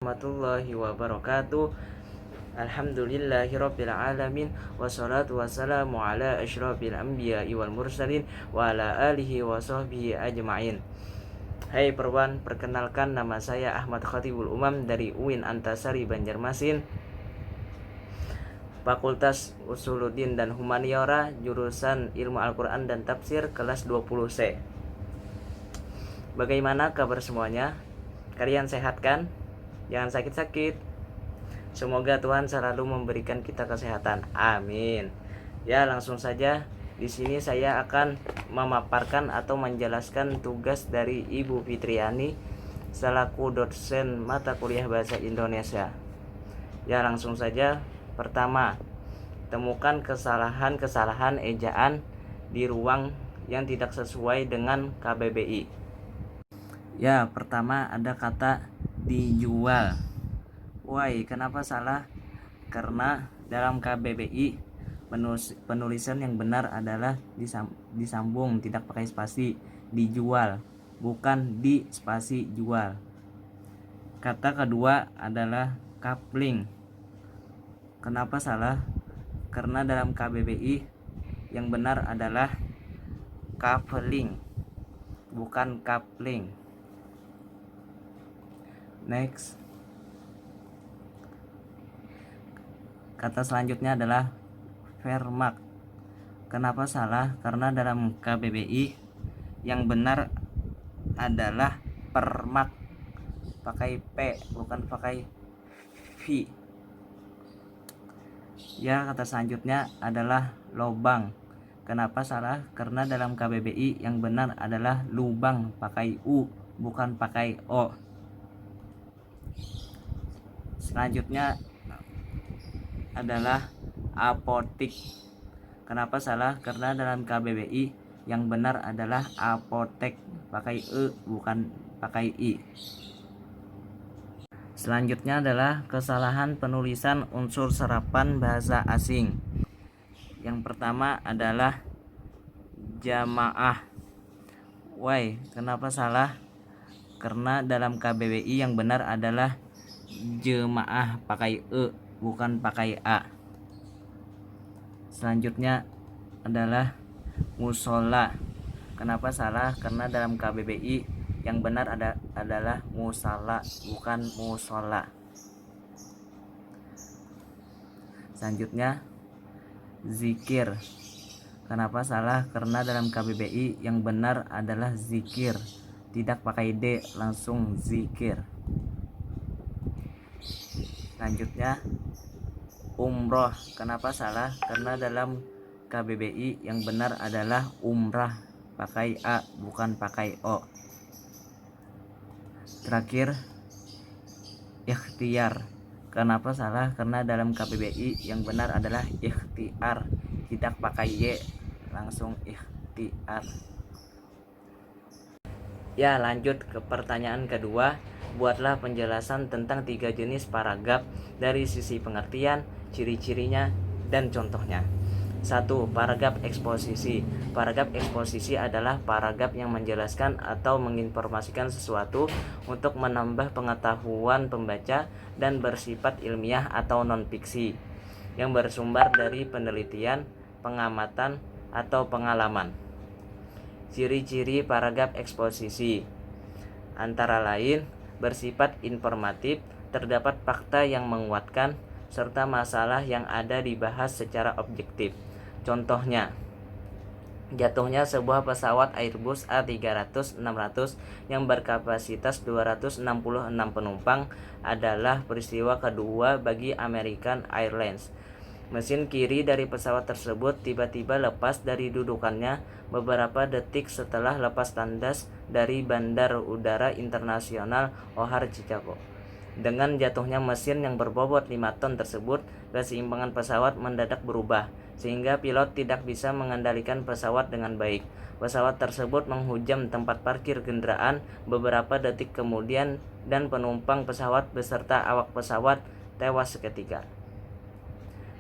warahmatullahi wabarakatuh. Alhamdulillahirabbil alamin wassalatu wassalamu ala asyrafil anbiya'i wal mursalin wa ala alihi wa sahbihi ajma'in. Hai Perwan, perkenalkan nama saya Ahmad Khatibul Umam dari UIN Antasari Banjarmasin, Fakultas Usuluddin dan Humaniora, jurusan Ilmu Al-Quran dan Tafsir, kelas 20C. Bagaimana kabar semuanya? Kalian sehat kan? Jangan sakit-sakit. Semoga Tuhan selalu memberikan kita kesehatan. Amin. Ya, langsung saja. Di sini saya akan memaparkan atau menjelaskan tugas dari Ibu Fitriani selaku dosen mata kuliah Bahasa Indonesia. Ya, langsung saja. Pertama, temukan kesalahan-kesalahan ejaan di ruang yang tidak sesuai dengan KBBI. Ya, pertama ada kata dijual. Why, kenapa salah? Karena dalam KBBI penulisan yang benar adalah disambung, tidak pakai spasi, dijual, bukan di spasi jual. Kata kedua adalah coupling. Kenapa salah? Karena dalam KBBI yang benar adalah coupling, bukan coupling. Next. Kata selanjutnya adalah Vermak. Kenapa salah? Karena dalam KBBI yang benar adalah permak, pakai P bukan pakai V. Ya, kata selanjutnya adalah lobang. Kenapa salah? Karena dalam KBBI yang benar adalah lubang, pakai U bukan pakai O. Selanjutnya adalah apotik. Kenapa salah? Karena dalam KBBI yang benar adalah apotek, pakai E bukan pakai I. Selanjutnya adalah kesalahan penulisan unsur serapan bahasa asing. Yang pertama adalah jamaah. Why? Kenapa salah? Karena dalam KBBI yang benar adalah jemaah, pakai E bukan pakai A. Selanjutnya adalah musola. Kenapa salah? Karena dalam KBBI yang benar adalah musala bukan musola. Selanjutnya zikir. Kenapa salah? Karena dalam KBBI yang benar adalah zikir, tidak pakai D, langsung zikir. Selanjutnya umroh. Kenapa salah? Karena dalam KBBI yang benar adalah umrah, pakai A bukan pakai O. Terakhir ikhtiar. Kenapa salah? Karena dalam KBBI yang benar adalah ikhtiar, tidak pakai Y, langsung ikhtiar. Ya, lanjut ke pertanyaan kedua. Buatlah penjelasan tentang 3 jenis paragraf dari sisi pengertian, ciri-cirinya, dan contohnya. 1. Paragraf eksposisi. Paragraf eksposisi adalah paragraf yang menjelaskan atau menginformasikan sesuatu untuk menambah pengetahuan pembaca dan bersifat ilmiah atau non-fiksi, yang bersumber dari penelitian, pengamatan, atau pengalaman. Ciri-ciri paragraf eksposisi antara lain bersifat informatif, terdapat fakta yang menguatkan, serta masalah yang ada dibahas secara objektif. Contohnya, jatuhnya sebuah pesawat Airbus A300-600 yang berkapasitas 266 penumpang adalah peristiwa kedua bagi American Airlines. Mesin kiri dari pesawat tersebut tiba-tiba lepas dari dudukannya beberapa detik setelah lepas tandas dari Bandar Udara Internasional O'Hare Chicago. Dengan jatuhnya mesin yang berbobot 5 ton tersebut, keseimbangan pesawat mendadak berubah, sehingga pilot tidak bisa mengendalikan pesawat dengan baik. Pesawat tersebut menghujam tempat parkir kendaraan beberapa detik kemudian dan penumpang pesawat beserta awak pesawat tewas seketika.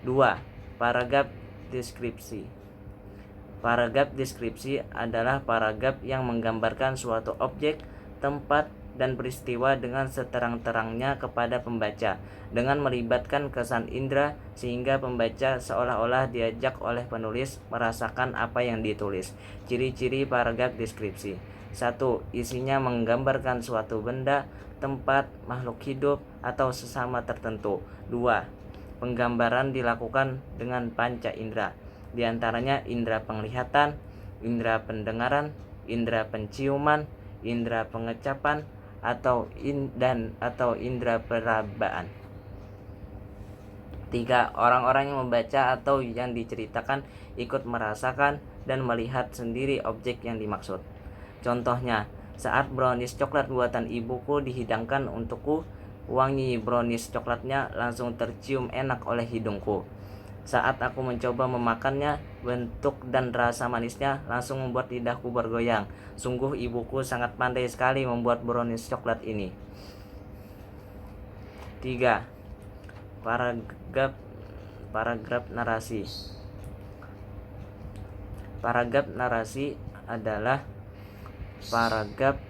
2. Paragraf deskripsi. Paragraf deskripsi adalah paragraf yang menggambarkan suatu objek, tempat, dan peristiwa dengan seterang-terangnya kepada pembaca, dengan melibatkan kesan indera sehingga pembaca seolah-olah diajak oleh penulis merasakan apa yang ditulis. Ciri-ciri paragraf deskripsi. 1. Isinya menggambarkan suatu benda, tempat, makhluk hidup, atau sesama tertentu. 2. Penggambaran dilakukan dengan panca indera, di antaranya indera penglihatan, indera pendengaran, indera penciuman, indera pengecapan, atau indera perabaan. 3. Orang-orang yang membaca atau yang diceritakan ikut merasakan dan melihat sendiri objek yang dimaksud. Contohnya, saat brownies coklat buatan ibuku dihidangkan untukku, wangi brownies coklatnya langsung tercium enak oleh hidungku. Saat aku mencoba memakannya, bentuk dan rasa manisnya langsung membuat lidahku bergoyang. Sungguh ibuku sangat pandai sekali membuat brownies coklat ini. 3. Paragraf narasi. Paragraf narasi adalah paragraf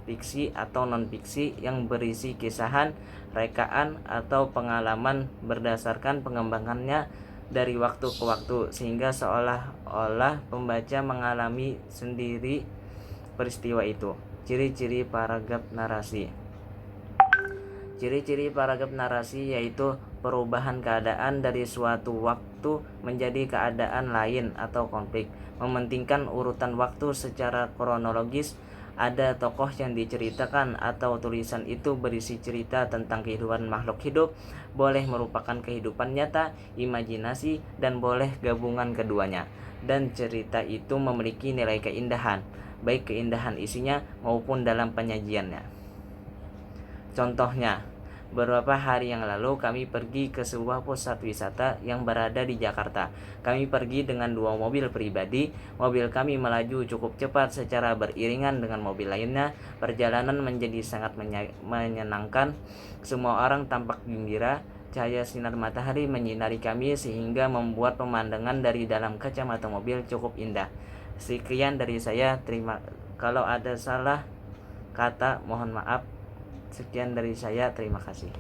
fiksi atau non-fiksi yang berisi kisahan, rekaan, atau pengalaman berdasarkan pengembangannya dari waktu ke waktu, sehingga seolah-olah pembaca mengalami sendiri peristiwa itu. Ciri-ciri paragraf narasi. Ciri-ciri paragraf narasi yaitu perubahan keadaan dari suatu waktu menjadi keadaan lain atau konflik, mementingkan urutan waktu secara kronologis, ada tokoh yang diceritakan atau tulisan itu berisi cerita tentang kehidupan makhluk hidup, boleh merupakan kehidupan nyata, imajinasi, dan boleh gabungan keduanya. Dan cerita itu memiliki nilai keindahan, baik keindahan isinya maupun dalam penyajiannya. Contohnya, beberapa hari yang lalu kami pergi ke sebuah pusat wisata yang berada di Jakarta. Kami pergi dengan 2 mobil pribadi. Mobil kami melaju cukup cepat secara beriringan dengan mobil lainnya. Perjalanan menjadi sangat menyenangkan. Semua orang tampak gembira. Cahaya sinar matahari menyinari kami sehingga membuat pemandangan dari dalam kacamata mobil cukup indah. Sekian dari saya. Kalau ada salah kata mohon maaf. Sekian dari saya, terima kasih.